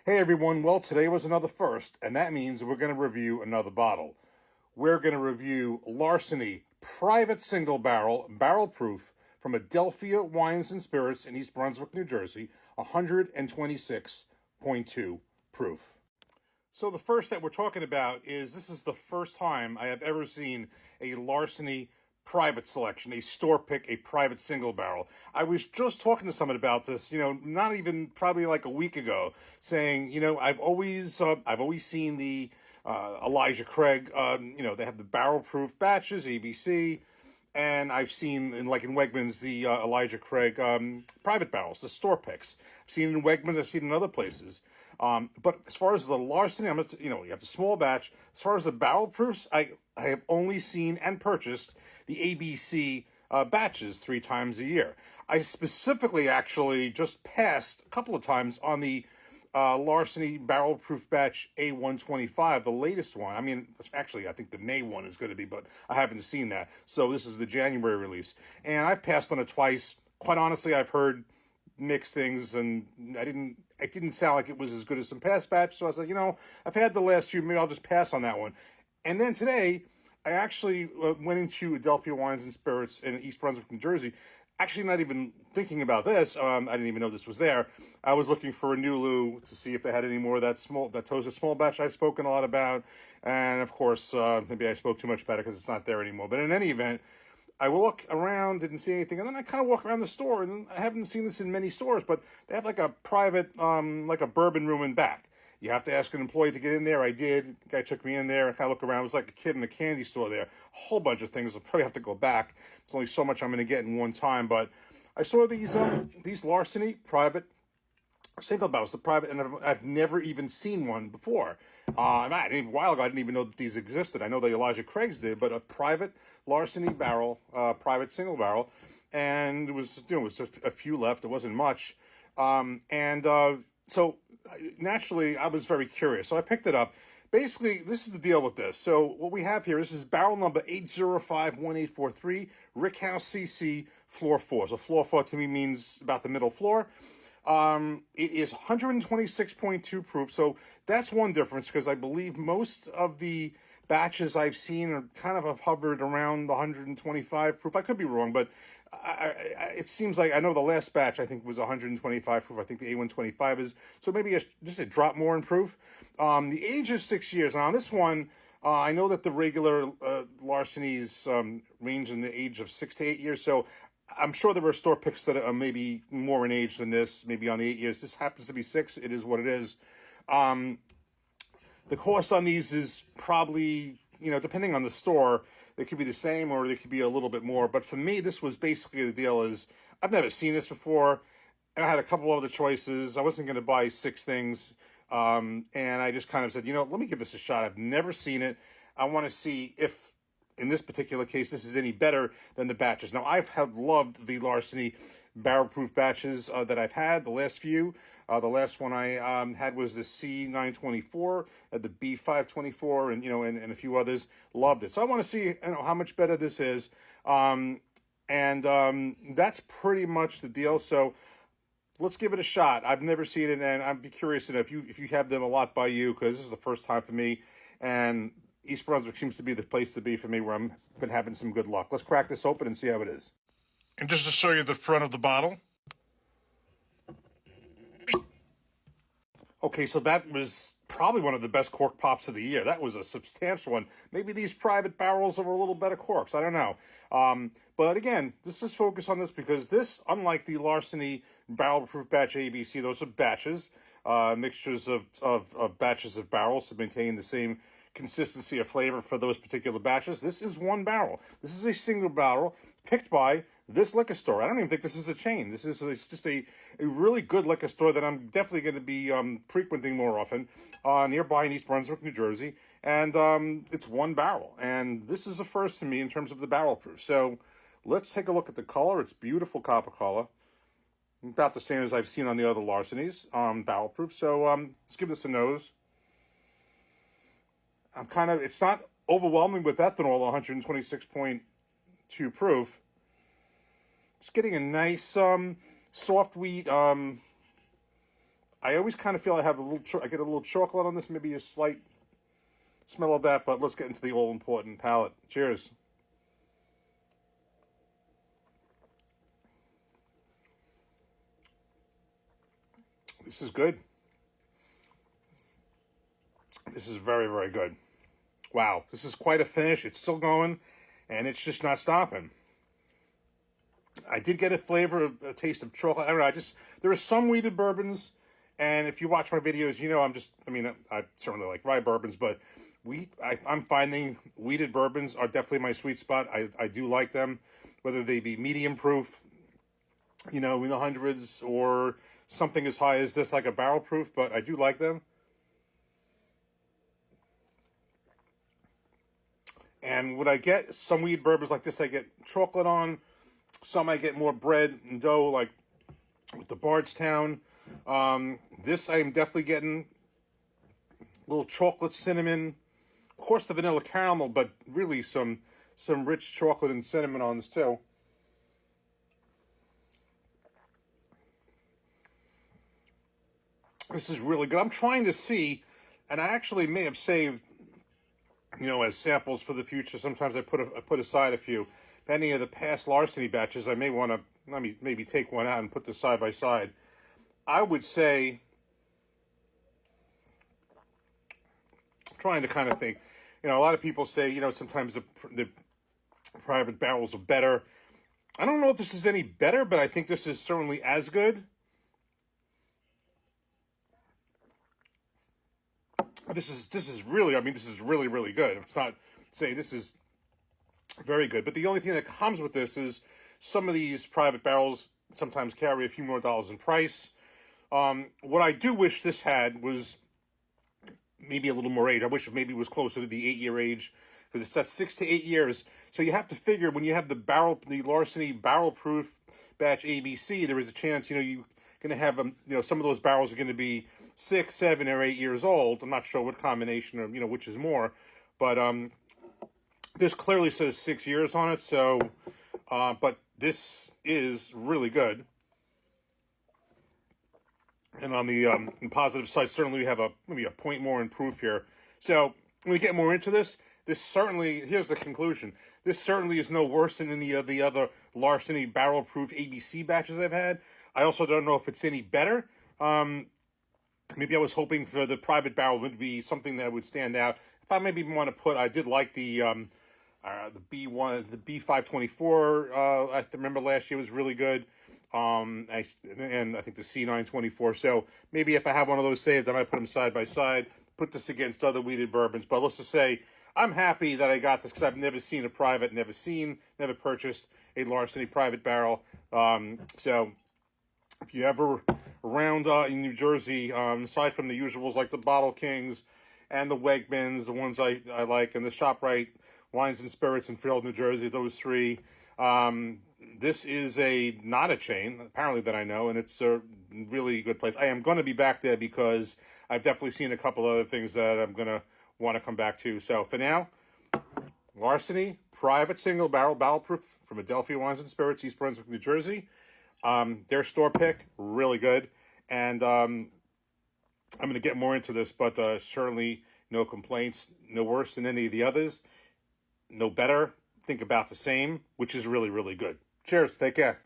Hey everyone, well today was another first, and that means we're going to review another bottle. We're going to review Larceny Private Single Barrel, Barrel Proof from Adelphia Wines and Spirits in East Brunswick, New Jersey, 126.2 proof. So the first that we're talking about is this is the first time I have ever seen a Larceny private selection, a store pick, a private single barrel. I was just talking to someone about this, not even probably like a week ago, saying, I've always seen the Elijah Craig, they have the barrel proof batches, ABC, and I've seen in Wegmans the Elijah Craig private barrels, the store picks. I've seen it in Wegmans. I've seen it in other places. But as far as the Larceny, you have the small batch. As far as the barrel proofs, I have only seen and purchased the ABC batches 3 times a year. I specifically actually just passed a couple of times on the Larceny Barrel Proof Batch A125, the latest one. I mean, actually, I think the May one is going to be, but I haven't seen that. So this is the January release. And I've passed on it twice. Quite honestly, I've heard mixed things, and it didn't sound like it was as good as some past batch. So I was like, I've had the last few, maybe I'll just pass on that one. And then today, I actually went into Adelphia Wines and Spirits in East Brunswick, New Jersey. Actually, not even thinking about this. I didn't even know this was there. I was looking for a Nulu to see if they had any more of that toasted small batch I've spoken a lot about. And of course, maybe I spoke too much about it because it's not there anymore. But in any event, I walk around, didn't see anything, and then I kind of walk around the store, and I haven't seen this in many stores, but they have like a private, like a bourbon room in back. You have to ask an employee to get in there. I did. The guy took me in there. I kind of look around. It was like a kid in a candy store there. A whole bunch of things. I'll probably have to go back. It's only so much I'm going to get in one time. But I saw these Larceny private single barrels, the private, and I've never even seen one before. A while ago, I didn't even know that these existed. I know the Elijah Craigs did, but a private Larceny barrel, private single barrel, and it was just a few left. It wasn't much, so naturally, I was very curious. So I picked it up. Basically, this is the deal with this. So what we have here, this is barrel number 8051843, Rickhouse CC, floor 4. So floor 4 to me means about the middle floor. It is 126.2 proof, so that's one difference because I believe most of the batches I've seen are kind of have hovered around the 125 proof. I could be wrong, but it seems like I know the last batch I think was 125 proof. I think the A125 is, so maybe just a drop more in proof. The age is 6 years. Now on this one, I know that the regular Larceny's range in the age of 6 to 8 years, so I'm sure there are store picks that are maybe more in age than this, maybe on the 8 years. This happens to be 6. It is what it is. The cost on these is probably, depending on the store, they could be the same or they could be a little bit more. But for me, this was basically the deal is I've never seen this before. And I had a couple other choices. I wasn't going to buy 6 things. And I just kind of said, let me give this a shot. I've never seen it. I want to see if, in this particular case, this is any better than the batches. Now, I've loved the Larceny barrel-proof batches that I've had, the last few. The last one I had was the C924, the B524, and a few others. Loved it. So I want to see how much better this is. That's pretty much the deal. So let's give it a shot. I've never seen it, and I'd be curious to know if you have them a lot by you, because this is the first time for me, and East Brunswick seems to be the place to be for me where I'm been having some good luck. Let's crack this open and see how it is. And just to show you the front of the bottle. Okay, so that was probably one of the best cork pops of the year. That was a substantial one. Maybe these private barrels are a little better corks. I don't know. But again, let's just focus on this because this, unlike the Larceny Barrel Proof Batch ABC, those are batches, mixtures of batches of barrels to maintain the same consistency of flavor for those particular batches. This is one barrel. This is a single barrel picked by this liquor store. I don't even think this is a chain. It's just a really good liquor store that I'm definitely going to be frequenting more often nearby in East Brunswick, New Jersey. And it's one barrel. And this is a first to me in terms of the barrel proof. So let's take a look at the color. It's beautiful copper color. About the same as I've seen on the other Larcenys, barrel proof. So let's give this a nose. It's not overwhelming with ethanol, 126.2 proof. Just getting a nice soft wheat I always kind of feel I have a little, I get a little chocolate on this, maybe a slight smell of that, but let's get into the all-important palate. Cheers. This is good. This is very, very good. Wow, this is quite a finish. It's still going, and it's just not stopping. I did get a flavor, a taste of chocolate. I don't know. There are some wheated bourbons, and if you watch my videos, you know I certainly like rye bourbons, but I'm finding wheated bourbons are definitely my sweet spot. I do like them, whether they be medium proof, in the hundreds, or something as high as this, like a barrel proof, but I do like them. And when I get some wheat bourbons like this, I get chocolate on. Some I get more bread and dough, like with the Bardstown. This I am definitely getting a little chocolate, cinnamon, of course the vanilla caramel, but really some rich chocolate and cinnamon on this too. This is really good. I'm trying to see, and I actually may have saved, as samples for the future. Sometimes I put aside a few. If any of the past larceny batches, I may want to maybe take one out and put this side by side. I would say, trying to kind of think, a lot of people say, sometimes the private barrels are better. I don't know if this is any better, but I think this is certainly as good. This is really, this is really, really good. I'm not saying this is very good, but the only thing that comes with this is some of these private barrels sometimes carry a few more dollars in price. What I do wish this had was maybe a little more age. I wish it maybe was closer to the 8-year age, because it's at 6 to 8 years. So you have to figure when you have the larceny barrel proof batch ABC, there is a chance, you're going to have some of those barrels are going to be 6, 7, or 8 years old. I'm not sure what combination or which is more, but this clearly says 6 years on it. So, but this is really good. And on the positive side, certainly we have maybe a point more in proof here. So when we get more into this certainly, here's the conclusion. This certainly is no worse than any of the other larceny barrel proof ABC batches I've had. I also don't know if it's any better. Maybe I was hoping for the private barrel would be something that would stand out. If I maybe want to I did like the B1, the B524. I remember last year was really good. And I think the C924. So maybe if I have one of those saved, I might put them side by side, put this against other wheated bourbons. But let's just say I'm happy that I got this, because I've never seen a private, never purchased a larceny private barrel. So if you ever around in New Jersey, aside from the usuals like the Bottle Kings and the Wegmans, the ones I like, and the ShopRite Wines and Spirits in Fairfield, New Jersey, those three. This is not a chain, apparently, that I know, and it's a really good place. I am going to be back there because I've definitely seen a couple other things that I'm going to want to come back to. So for now, Larceny Private Single Barrel Proof from Adelphia Wines and Spirits, East Brunswick, New Jersey. Their store pick, really good. And I'm going to get more into this, but certainly no complaints, no worse than any of the others, no better, think about the same, which is really, really good. Cheers, take care.